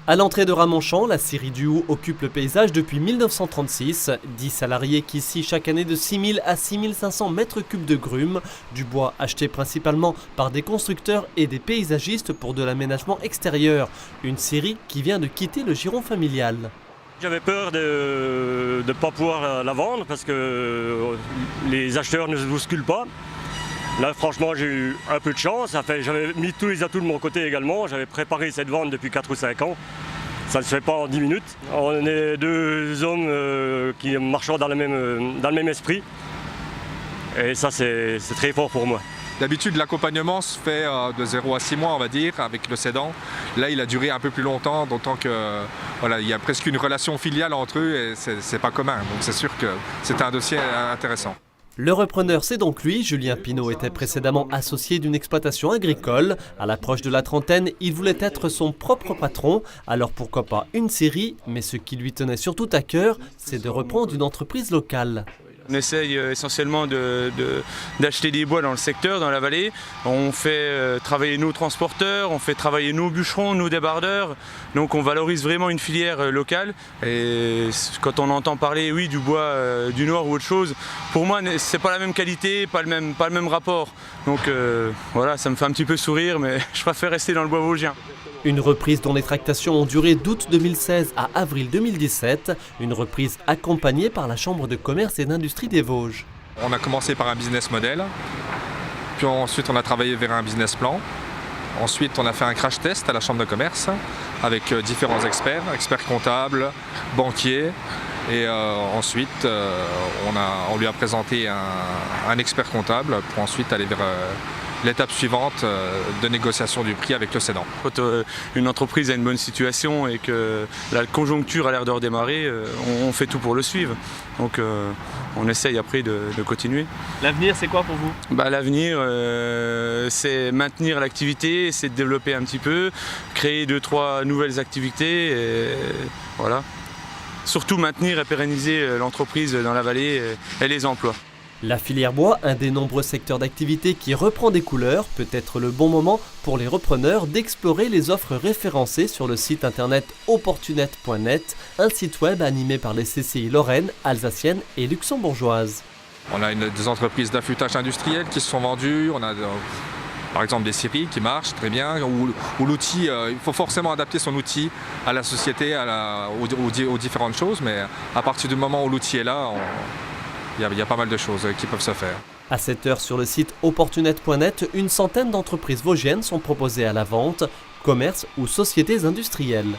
À l'entrée de Ramonchamp, la scierie du Houx occupe le paysage depuis 1936. 10 salariés qui scient chaque année de 6 000 à 6 500 mètres cubes de grumes, du bois acheté principalement par des constructeurs et des paysagistes pour de l'aménagement extérieur. Une scierie qui vient de quitter le giron familial. J'avais peur de ne pas pouvoir la vendre parce que les acheteurs ne se bousculent pas. Là, franchement, j'ai eu un peu de chance. J'avais mis tous les atouts de mon côté également. J'avais préparé cette vente depuis 4 ou 5 ans. Ça ne se fait pas en 10 minutes. On est deux hommes qui marchent dans le même esprit. Et ça, c'est très fort pour moi. D'habitude, l'accompagnement se fait de 0 à 6 mois, on va dire, avec le cédant. Là, il a duré un peu plus longtemps, d'autant que voilà, il y a presque une relation filiale entre eux et c'est pas commun. Donc c'est sûr que c'est un dossier intéressant. Le repreneur, c'est donc lui. Julien Pinault était précédemment associé d'une exploitation agricole. À l'approche de la trentaine, il voulait être son propre patron. Alors pourquoi pas une scierie, mais ce qui lui tenait surtout à cœur, c'est de reprendre une entreprise locale. On essaye essentiellement d'acheter des bois dans le secteur, dans la vallée. On fait travailler nos transporteurs, on fait travailler nos bûcherons, nos débardeurs. Donc on valorise vraiment une filière locale. Et quand on entend parler oui, du bois du Nord ou autre chose, pour moi c'est pas la même qualité, pas le même rapport. Donc voilà, ça me fait un petit peu sourire, mais je préfère rester dans le bois vosgien. Une reprise dont les tractations ont duré d'août 2016 à avril 2017, une reprise accompagnée par la Chambre de commerce et d'industrie des Vosges. On a commencé par un business model, puis ensuite on a travaillé vers un business plan. Ensuite on a fait un crash test à la Chambre de commerce avec différents experts comptables, banquiers. Et ensuite on lui a présenté un expert comptable pour ensuite aller vers l'étape suivante de négociation du prix avec le cédant. Quand une entreprise a une bonne situation et que la conjoncture a l'air de redémarrer, on fait tout pour le suivre. Donc on essaye après de continuer. L'avenir, c'est quoi pour vous ? L'avenir, c'est maintenir l'activité, c'est de développer un petit peu, créer 2-3 nouvelles activités. Et voilà. Surtout maintenir et pérenniser l'entreprise dans la vallée et les emplois. La filière bois, un des nombreux secteurs d'activité qui reprend des couleurs, peut être le bon moment pour les repreneurs d'explorer les offres référencées sur le site internet opportunet.net, un site web animé par les CCI lorraines, alsaciennes et luxembourgeoises. On a des entreprises d'affûtage industriel qui se sont vendues, on a par exemple des scieries qui marchent très bien, où l'outil, il faut forcément adapter son outil à la société, aux différentes choses, mais à partir du moment où l'outil est là, il y a pas mal de choses qui peuvent se faire. À cette heure, sur le site opportunet.net, une centaine d'entreprises vosgiennes sont proposées à la vente, commerces ou sociétés industrielles.